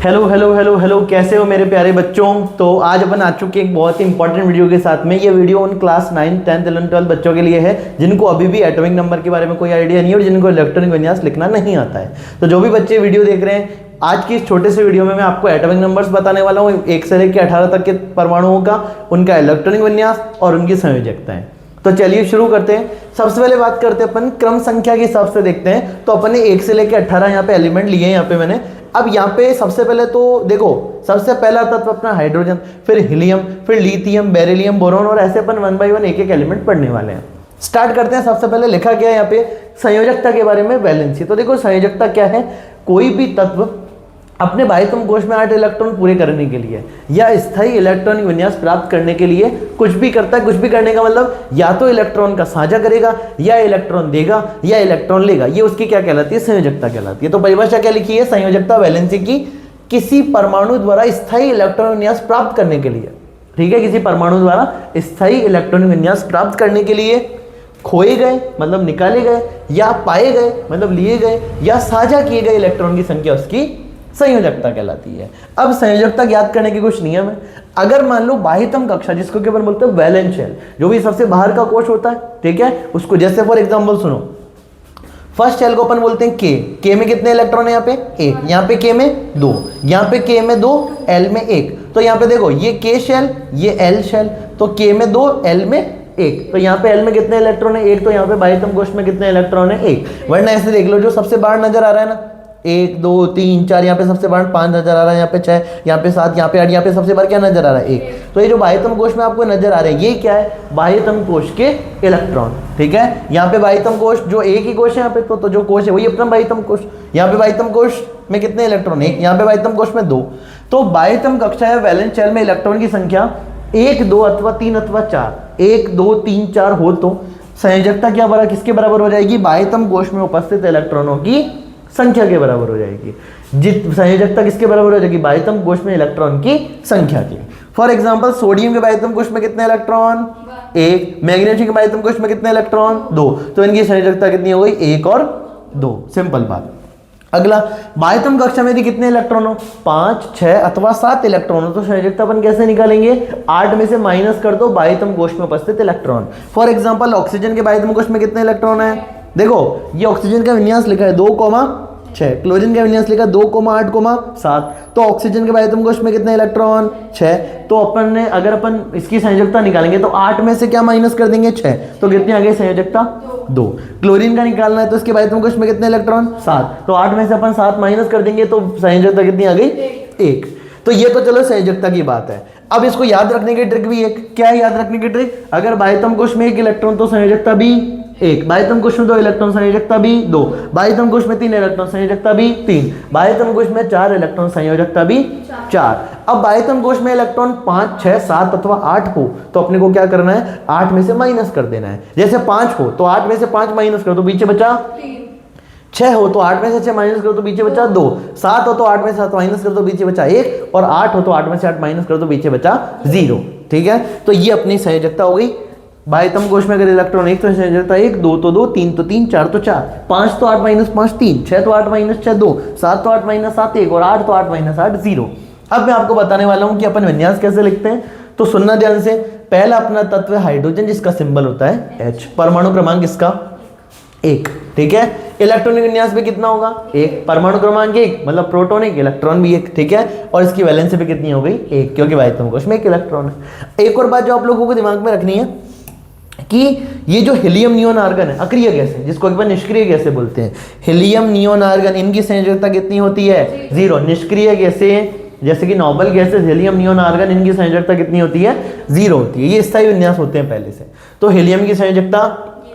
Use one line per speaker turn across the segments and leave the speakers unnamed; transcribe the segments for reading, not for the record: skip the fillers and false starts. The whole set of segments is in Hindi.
हेलो हेलो हेलो हेलो, कैसे हो मेरे प्यारे बच्चों। तो आज अपन आ चुके एक बहुत ही इंपॉर्टेंट वीडियो के साथ में। ये वीडियो उन क्लास 9, 10, 11, 12 बच्चों के लिए है जिनको अभी भी एटॉमिक नंबर के बारे में कोई आइडिया नहीं है और जिनको इलेक्ट्रॉनिक विन्यास लिखना नहीं आता है। तो जो भी बच्चे वीडियो देख रहे हैं, आज की इस छोटे से वीडियो में मैं आपको एटॉमिक नंबर्स बताने वाला हूँ, 1 से लेकर 18 तक के परमाणुओं का, उनका इलेक्ट्रॉनिक विन्यास और उनकी संयोजकताएं। तो चलिए शुरू करते हैं। सबसे पहले बात करते हैं अपन क्रम संख्या के हिसाब से देखते हैं। तो अपन ने 1 से लेकर 18 यहाँ पे एलिमेंट लिए हैं यहाँ पे मैंने। अब यहाँ पे सबसे पहले तो देखो, सबसे पहला तत्व अपना हाइड्रोजन, फिर हीलियम, फिर लिथियम, बेरिलियम, बोरॉन, और ऐसे अपन 1 बाय 1 एक एक एलिमेंट पढ़ने वाले हैं। स्टार्ट करते हैं। सबसे पहले लिखा गया है यहाँ पे संयोजकता के बारे में, वैलेंसी। तो देखो संयोजकता क्या है, कोई भी तत्व अपने बाह्यतम कोश में 8 इलेक्ट्रॉन पूरे करने के लिए या स्थायी इलेक्ट्रॉनिक विन्यास प्राप्त करने के लिए कुछ भी करता है। कुछ भी करने का मतलब या तो इलेक्ट्रॉन का साझा करेगा, या इलेक्ट्रॉन देगा, या इलेक्ट्रॉन लेगा। ये उसकी क्या कहलाती है, संयोजकता कहलाती है। तो परिभाषा क्या लिखी है संयोजकता वैलेंसी की, किसी परमाणु द्वारा स्थायी इलेक्ट्रॉन विन्यास प्राप्त करने के लिए। ठीक है, किसी परमाणु द्वारा स्थायी इलेक्ट्रॉनिक विन्यास प्राप्त करने के लिए खोए गए मतलब निकाले गए, या पाए गए मतलब लिए गए, या साझा किए गए इलेक्ट्रॉन की संख्या उसकी संयोजकता कहलाती है। अब संयोजकता ज्ञात करने के कुछ नियम है। अगर मान लो बाह्यतम कक्षा, जिसको कि अपन बोलते हैं वैलेंस शेल, जो भी सबसे बाहर का कोश होता है, ठीक है, उसको जैसे फॉर एग्जांपल सुनो, फर्स्ट शेल को अपन बोलते हैं के में कितने इलेक्ट्रॉन है यहाँ पे 1, यहाँ पे के में 2, यहाँ पे के में 2, एल में 1। तो यहाँ पे देखो ये के शेल, ये एल शेल, तो के में 2, एल में 1। तो यहाँ पे एल में कितने इलेक्ट्रॉन है 1, तो यहाँ पे बाह्यतम कोश में कितने इलेक्ट्रॉन है 1। वरना ऐसे देख लो, जो सबसे बाहर नजर आ रहा है ना 1 2 3 4, यहाँ पे सबसे बाहर 5 नजर आ रहा है, यहाँ पे 6, यहाँ पे 7, यहाँ पे 8, यहाँ पे सबसे बाहर क्या नजर आ रहा है 1। तो ये जो बाह्यतम कोश में आपको नजर आ रहे हैं, ये क्या है, बाह्यतम कोश के इलेक्ट्रॉन। ठीक है, यहाँ पे बाह्यतम कोश जो एक ही कोश है यहाँ पे, तो जो कोश है वही अपना बाह्यतम कोश। यहाँ पे बाह्यतम कोश में कितने इलेक्ट्रॉन 1, यहाँ पे बाह्यतम कोश में 2। तो बाह्यतम कक्षा है वैलेंस शेल में इलेक्ट्रॉन की संख्या 1 2 अथवा 3 अथवा 4, 1 2 3 4 हो तो संयोजकता क्या बराबर किसके बराबर हो जाएगी, बाह्यतम कोश में उपस्थित इलेक्ट्रॉनों की संख्या के बराबर हो जाएगी। संयोजकता किसके बराबर हो जाएगी, बाह्यतम कोश में इलेक्ट्रॉन की संख्या की। फॉर एग्जांपल सोडियम के बाह्यतम कोश में कितने इलेक्ट्रॉन 1, मैग्नीशियम के बाह्यतम कोश में कितने इलेक्ट्रॉन 2। तो इनकी संयोजकता कितनी हो गई 1 और 2, सिंपल बात। अगला, बाह्यतम कक्षा में यदि कितने इलेक्ट्रॉन हो 5, 6 अथवा 7 इलेक्ट्रॉन हो, तो संयोजकता अपन कैसे निकालेंगे, 8 में से माइनस कर दो बाह्यतम कोश में उपस्थित इलेक्ट्रॉन। फॉर एग्जांपल ऑक्सीजन के बाह्यतम कोश में कितने इलेक्ट्रॉन है, देखो ये ऑक्सीजन का विन्यास लिखा है 2,6, क्लोरीन का विन्यास लिखा 2,8,7। तो ऑक्सीजन के बाह्यतम कोश में कितने इलेक्ट्रॉन 6। तो अपन ने अगर अपन इसकी संयोजकता निकालेंगे तो 8 में से क्या माइनस कर देंगे 6, तो कितनी आ गई संयोजकता 2। क्लोरीन का निकालना है तो इसके बाह्यतम कोश में कितने इलेक्ट्रॉन 7, तो 8 में से अपन 7 माइनस कर देंगे तो संयोजकता कितनी आ गई 1। तो ये तो चलो संयोजकता की बात है। अब इसको याद रखने की ट्रिक भी एक, क्या है याद रखने की ट्रिक, अगर बाह्यतम कोश में 1 इलेक्ट्रॉन तो संयोजकता भी 1, बाह्यतम कोश में 2 इलेक्ट्रॉन संयोजकता भी 2, बाह्यतम कोश में 3 इलेक्ट्रॉन संयोजकता भी 3, बाह्यतम कोश में 4 इलेक्ट्रॉन संयोजकता भी 4। अब बाह्यतम कोश में इलेक्ट्रॉन 5, 6, 7 अथवा 8 हो तो अपने को क्या करना है, 8 में से माइनस कर देना है। जैसे 5 हो तो 8 में से 5 माइनस करो तो पीछे बचा 6 हो तो 8 में से 6 माइनस करो तो पीछे बचा 2, 7 हो तो 8 में से 7 माइनस करो तो पीछे बचा 1, और 8 हो तो 8 में से 8 माइनस करो तो पीछे बचा 0। ठीक है, तो ये अपनी संयोजकता हो गई। बाह्यतम कोश में अगर इलेक्ट्रॉन 1 तो संयोजकता 1, 2 तो 2, 3 तो 3, 4 तो 4, 5 तो 8 माइनस 5 3, 6 तो 8 माइनस 6 2, 7 तो 8 माइनस 7 1, और 8 तो 8 माइनस 8 0। अब मैं आपको बताने वाला हूं कि अपन विन्यास कैसे लिखते हैं। तो सुनना ध्यान से। पहला अपना तत्व है हाइड्रोजन, जिसका सिंबल होता है H, परमाणु क्रमांक इसका 1। ठीक है, इलेक्ट्रॉनिक विन्यास भी कितना होगा 1, परमाणु क्रमांक 1 मतलब प्रोटॉन 1 इलेक्ट्रॉन भी 1। ठीक है, और इसकी वैलेंसी भी कितनी हो गई 1, क्योंकि बाह्यतम कोश में 1 इलेक्ट्रॉन है। एक और बात जो आप लोगों को दिमाग में रखनी है कि ये जो हीलियम नियोन आर्गन है, अक्रिय गैस है, जिसको एक बार निष्क्रिय गैसें बोलते हैं, हीलियम नियोन आर्गन, इनकी संयोजकता कितनी होती है 0। निष्क्रिय गैसें जैसे कि noble gases, helium neon argon, इनकी संयोजकता कितनी होती है 0 होती है। ये स्थायी विन्यास होते हैं पहले से। तो हीलियम की संयोजकता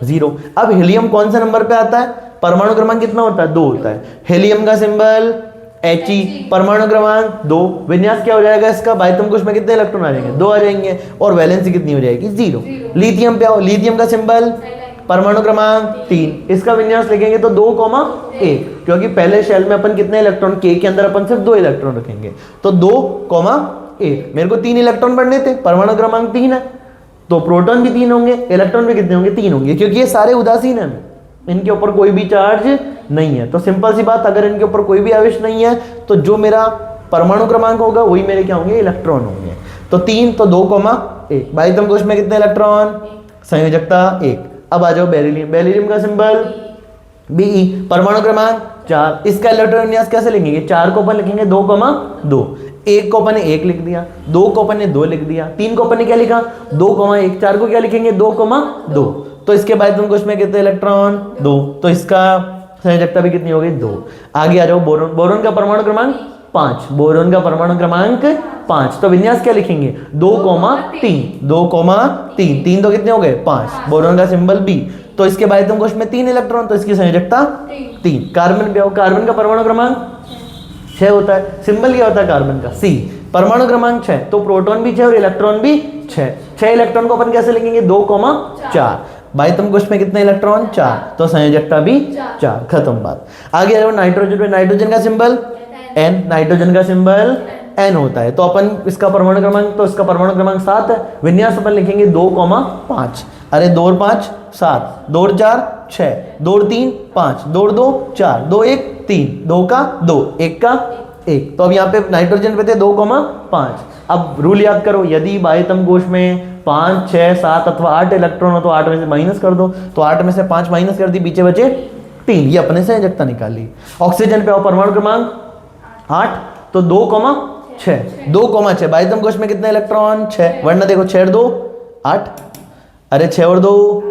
0। अब हीलियम कौन से नंबर पे आता है, परमाणु क्रमांक कितना होता है 2 होता है। हीलियम का सिंबल He, परमाणु क्रमांक 2, विन्यास क्या हो जाएगा इसका, बाह्यतम कोश में कितने इलेक्ट्रॉन आ जाएंगे 2 आ जाएंगे, और वैलेंसी कितनी हो जाएगी 0। लिथियम पे आओ, लिथियम का सिंबल परमाणु क्रमांक 3, इसका विन्यास लिखेंगे तो 2,1, क्योंकि पहले शेल में अपन कितने इलेक्ट्रॉन, के अंदर अपन सिर्फ 2 इलेक्ट्रॉन रखेंगे, तो 2,1। मेरे को 3 इलेक्ट्रॉन पढ़ने थे, परमाणु क्रमांक 3 है, तो प्रोटॉन भी 3 होंगे, इलेक्ट्रॉन भी कितने होंगे 3 होंगे, क्योंकि ये सारे उदासीन है, इनके ऊपर कोई भी चार्ज नहीं है। तो सिंपल सी बात, अगर इनके ऊपर कोई भी आवेश नहीं है तो जो मेरा परमाणु क्रमांक होगा वही मेरे क्या होंगे, इलेक्ट्रॉन होंगे। तो 3 तो 2,1। भाई कोश में कितने इलेक्ट्रॉन, संयोजकता 1। अब आ जाओ बेरिलियम, बेरिलियम का सिंबल Be, परमाणु क्रमांक 4। इसका इलेक्ट्रॉन विन्यास कैसे लिखेंगे, 4 को अपन लिखेंगे 2,2, 1 को अपन ने 1 लिख दिया, 2 को अपन ने 2 लिख दिया, 3 को अपन ने क्या लिखा 2,1, 4 को क्या लिखेंगे 2,2। तो इसके बाद कोश में कितने इलेक्ट्रॉन 2, तो इसका संयोजकता भी कितनी हो गई 2। आगे आ जाओ बोरोन, बोरोन का परमाणु क्रमांक 5, बोरोन का परमाणु क्रमांक 5। तो विन्यास क्या लिखेंगे 2,3, 2,3, 3 तो कितने हो गए 5। बोरोन का सिंबल बी। तो इसके बाद कोश में 3 इलेक्ट्रॉन, तो इसकी संयोजकता 3। कार्बन पे आओ, कार्बन का परमाणु क्रमांक 6 होता है, सिंबल क्या होता है कार्बन का सी। परमाणु क्रमांक 6, तो प्रोटॉन भी 6 और इलेक्ट्रॉन भी 6। 6 इलेक्ट्रॉन को अपन कैसे लिखेंगे 2,4। भाई कोश में कितने इलेक्ट्रॉन 4, तो संयोजकता भी 4। खत्म बात। आगे आ जाओ नाइट्रोजन पे, नाइट्रोजन का सिंबल एन, नाइट्रोजन का सिंबल एन होता है। तो अपन इसका परमाणु क्रमांक, तो इसका परमाणु क्रमांक 7 है। विन्यास अपन लिखेंगे 2,5। अरे 2 और 5 7, 2 और 4 6, 2 और 3 5, 2 और 2 4, 2 1 3, 2 का 2, 1 का 1। तो अब यहाँ पे नाइट्रोजन पे थे 2,5। अब रूल याद करो, यदि बाह्यतम कोश में 5 6 7 अथवा 8 इलेक्ट्रॉन हो तो 8 में से माइनस कर दो। तो 8 में से 5 माइनस कर दी, पीछे बचे 3, ये अपने से संयोजकता निकाली। ऑक्सीजन पे आओ, परमाणु क्रमांक 8, तो 2,6, 2,6। बाह्यतम कोश में कितने इलेक्ट्रॉन 6, वरना देखो 6 और 2 8, अरे 6 और 2,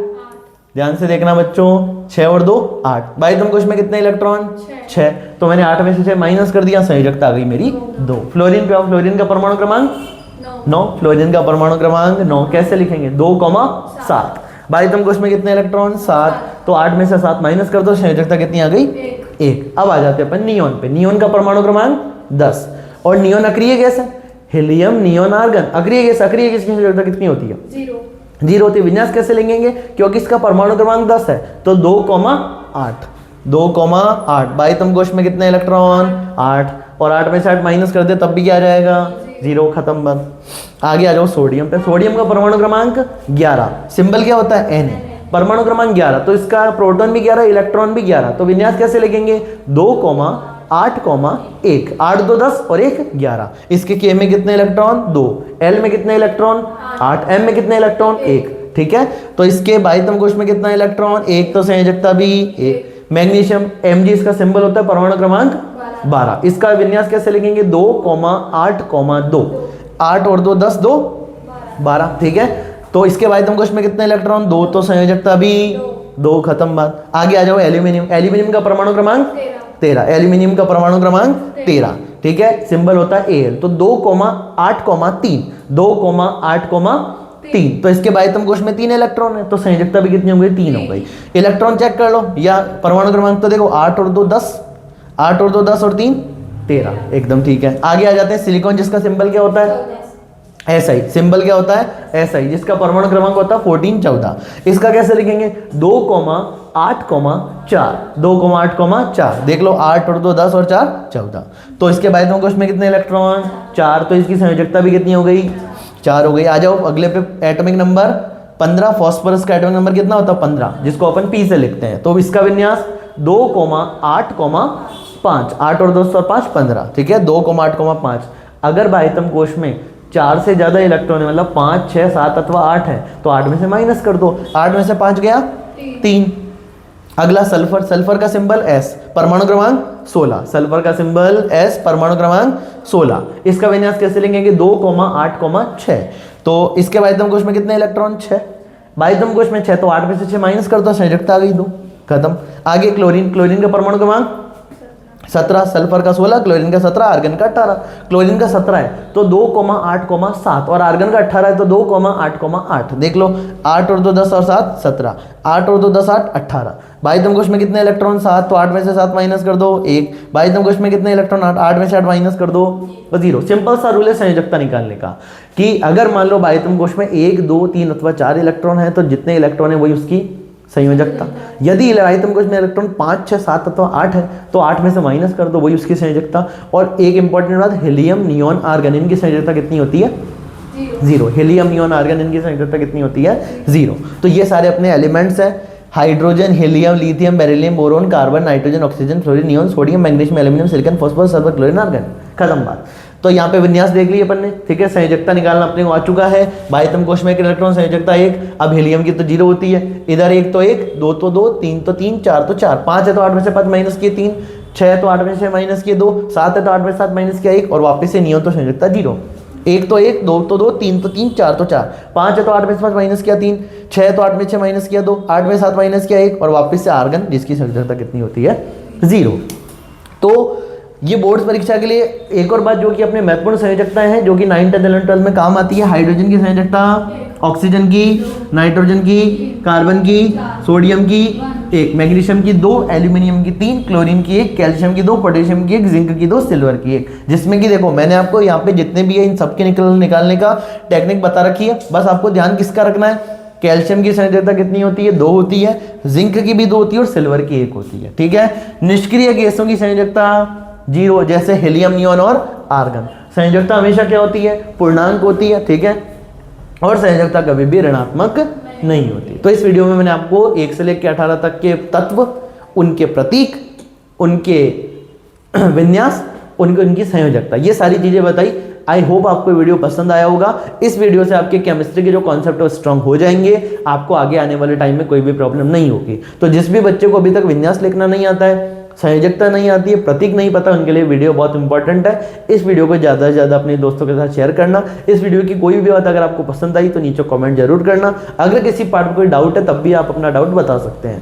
ध्यान से देखना बच्चों, 6 और 2 8। बाह्यतम कोश में कितने इलेक्ट्रॉन 6, तो मैंने 8 में से 6 माइनस कर दिया, संयोजकता आ गई मेरी 2। फ्लोरीन पे आओ, फ्लोरीन का परमाणु क्रमांक 9, फ्लोरीन का परमाणु क्रमांक 9। कैसे लिखेंगे 2,7। बाह्यतम कोश में कितने इलेक्ट्रॉन 7, तो 8 में से 7 माइनस कर दो, संयोजकता कितनी आ गई 1। अब आ जाते हैं अपन नियोन पे, नियोन का परमाणु क्रमांक 10। और नियोन अक्रिय गैस है, हीलियम नियोन आर्गन। अक्रिय गैस, अक्रिय गैस की संयोजकता कितनी होती है 0 होती है। विन्यास कैसे लिखेंगे, क्योंकि इसका परमाणु क्रमांक 10 है, तो 2,8, 2,8। बाह्यतम कोश में कितने इलेक्ट्रॉन 8, और 8 में से 8 माइनस कर दे तब भी क्या आ जाएगा 0। खत्म बंद। आगे आ जाओ सोडियम पे, सोडियम का परमाणु क्रमांक 11, सिंबल क्या होता है एन, परमाणु क्रमांक 11। तो इसका प्रोटॉन भी 11, इलेक्ट्रॉन भी 11। तो विन्यास कैसे लिखेंगे 2,8,1, 8 2 10 और 1 11। इसके के में कितने इलेक्ट्रॉन 2, एल में कितने इलेक्ट्रॉन 8, एम में कितने इलेक्ट्रॉन 1। ठीक है, तो इसके बाह्यतम कोश में कितना इलेक्ट्रॉन 1, तो संयोजकता भी 1। मैग्नीशियम Mg, इसका सिंबल होता है परमाणु क्रमांक 12। इसका विन्यास कैसे लिखेंगे 2,8,2, 8 और 2 10, 2 12। ठीक है, तो इसके बाह्यतम कोश में कितने इलेक्ट्रॉन 2, तो संयोजकता भी 2। खत्म बात। आगे आ जाओ एल्यूमिनियम, एल्यूमिनियम का परमाणु क्रमांक 13, एल्यूमिनियम का परमाणु क्रमांक 13। ठीक है, सिंबल होता है Al। तो 2,8,3, 2,8,3। तो इसके बाह्यतम कोश में 3 इलेक्ट्रॉन है, तो संयोजकता भी कितनी हो गई 3 हो गई। इलेक्ट्रॉन चेक कर लो, या परमाणु क्रमांक तो देखो 8 और 2 10, 8 और 2 10 और 3 13, एकदम ठीक है। आगे आ जाते हैं सिलिकॉन, जिसका सिंबल क्या होता है SI, सिंबल क्या होता है SI, जिसका परमाणु क्रमांक होता है 14 14। इसका कैसे लिखेंगे 2,8,4, 2,8,4। देख लो 8 और 2 10 और 4 14। तो इसके बाह्यतम कोश में कितने इलेक्ट्रॉन 4, तो इसकी संयोजकता भी कितनी हो गई 4 हो गई। आ जाओ अगले पे, एटॉमिक नंबर 15, फॉस्फोरस का एटॉमिक नंबर कितना होता है 15, जिसको अपन P से लिखते हैं। तो इसका विन्यास 2,8,5, 8 और 2 और 5 15। ठीक है, 2,8,5। अगर बाह्यतम कोश में 4 से ज्यादा इलेक्ट्रॉन है, मतलब 5 6 7 अथवा 8 है, तो 8 में से माइनस कर दो, 8 में से 5 गया 3। अगला सल्फर, सल्फर का सिंबल S, परमाणु क्रमांक 16, सल्फर का सिंबल S, परमाणु क्रमांक 16। इसका विन्यास कैसे लिखेंगे 2,8,6। तो इसके बाह्यतम कोश में कितने इलेक्ट्रॉन 6, बाह्यतम कोश में 6, तो 8 में से 6 माइनस कर दो, संयोजकता आ गई 2। खत्म। आगे क्लोरीन, क्लोरीन का परमाणु क्रमांक 17, सल्फर का 16, क्लोरीन का 17, आर्गन का 18। क्लोरीन का 17 है तो 2,8,7, और आर्गन का 18 है तो 2,8,8। देख लो 8 और 2 10 और 7 17, 8 और 2 10 8 18। बाह्यतम कोश में कितने इलेक्ट्रॉन 7, तो 8 में से 7 माइनस कर दो 1। बाह्यतम कोश में कितने इलेक्ट्रॉन 8, 8 में से 8 माइनस कर दो 0। सिंपल सा रूल है संयोजकता निकालने का, कि अगर मान लो बाह्यतम कोश में 1 2 3 अथवा 4 इलेक्ट्रॉन है, तो जितने इलेक्ट्रॉन है वही उसकी संयोजकता। यदि बाह्यतम कोश में इलेक्ट्रॉन 5 6 7 अथवा 8 है, तो 8 में से माइनस कर दो, वही उसकी संयोजकता। और एक इंपॉर्टेंट बात, हीलियम नियोन आर्गन, इनकी संयोजकता कितनी होती है 0। हीलियम नियोन आर्गन, इनकी संयोजकता कितनी होती है 0। तो ये सारे अपने एलिमेंट्स हैं, hydrogen, helium, lithium, beryllium, boron, carbon, nitrogen, oxygen, fluorine, neon, sodium, magnesium, aluminium, silicon, phosphorus, sulphur, chlorine, argon. खत्म बात। तो यहाँ पे विन्यास देख लिया अपन ने, ठीक है। संयोजकता निकालना अपने को आ चुका है। बाह्यतम कोश में एक इलेक्ट्रॉन, संयोजकता 1। अब हीलियम की तो 0 होती है, इधर 1 तो 1, 2 तो 2, 3 तो 3, 4 तो 4, 5 है तो 8 में से 5 माइनस किए 3, 6 है तो 8 में से माइनस किए 2, 7 है तो 8 में से 7 माइनस किया 1, और वापस से नियम तो संयोजकता 0। 1 तो 1, 2 तो 2, 3 तो 3, 4 तो 4, 5 है तो 8 में से 5 माइनस किया 3, 6 है तो 8 में 6 माइनस किया 2, 8 में 7 माइनस किया 1, और वापस से आर्गन जिसकी संयोजकता कितनी होती है 0। तो ये बोर्ड्स परीक्षा के लिए एक और बात जो कि अपने महत्वपूर्ण संयोजकताएं हैं जो कि 9, 10, 11, 12 में काम आती है। हाइड्रोजन की संयोजकता, ऑक्सीजन की, नाइट्रोजन की, कार्बन की, सोडियम की 1, मैग्नीशियम की 2, एल्यूमिनियम की 3, क्लोरीन की 1, कैल्शियम की 2, पोटेशियम की 1, जिंक की 2, सिल्वर की 1। जिसमें कि देखो मैंने आपको यहाँ पे जितने भी है इन सबके निकालने का टेक्निक बता रखी है। बस आपको ध्यान किसका रखना है, कैल्शियम की संयोजकता कितनी होती है 2 होती है, जिंक की भी 2 होती है, और सिल्वर की 1 होती है, ठीक है। निष्क्रिय गैसों की संयोजकता 0, जैसे हीलियम, नियॉन और आर्गन। संयोजकता हमेशा क्या होती है, पूर्णांक होती है, ठीक है। और संयोजकता कभी भी ऋणात्मक नहीं होती। तो इस वीडियो में मैंने आपको 1 से लेकर 18 तक के तत्व, उनके प्रतीक, उनके विन्यास, उनकी संयोजकता, ये सारी चीजें बताई। आई होप आपको वीडियो पसंद आया होगा। इस वीडियो से आपके केमिस्ट्री के जो कॉन्सेप्ट है स्ट्रांग हो जाएंगे, आपको आगे आने वाले टाइम में कोई भी प्रॉब्लम नहीं होगी। तो जिस भी बच्चे को अभी तक विन्यास लिखना नहीं आता है, संयोजकता नहीं आती है, प्रतीक नहीं पता, उनके लिए वीडियो बहुत इंपॉर्टेंट है। इस वीडियो को ज़्यादा से ज़्यादा अपने दोस्तों के साथ शेयर करना। इस वीडियो की कोई भी बात अगर आपको पसंद आई तो नीचे कमेंट जरूर करना। अगर किसी पार्ट में कोई डाउट है तब भी आप अपना डाउट बता सकते हैं।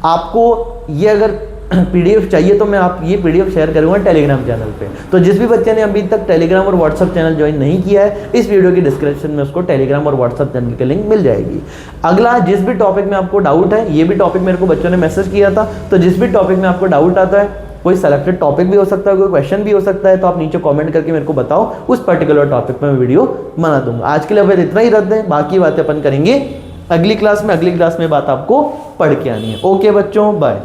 आपको ये अगर PDF चाहिए तो मैं आप ये PDF शेयर करूंगा टेलीग्राम चैनल पे। तो जिस भी बच्चे ने अभी तक टेलीग्राम और व्हाट्सअप चैनल ज्वाइन नहीं किया है, इस वीडियो की डिस्क्रिप्शन में उसको टेलीग्राम और व्हाट्सअप चैनल की लिंक मिल जाएगी। अगला जिस भी टॉपिक में आपको डाउट है, ये भी टॉपिक मेरे को बच्चों ने मैसेज किया था, तो जिस भी टॉपिक में आपको डाउट आता है, कोई सेलेक्टेड टॉपिक भी हो सकता है, कोई क्वेश्चन भी हो सकता है, तो आप नीचे कमेंट करके मेरे को बताओ, उस पर्टिकुलर टॉपिक पे मैं वीडियो बना दूंगा। आज के लिए अब इतना ही रखते हैं, बाकी बातें अपन करेंगे अगली क्लास में। अगली क्लास में बात आपको पढ़ के आनी है। ओके बच्चों, बाय।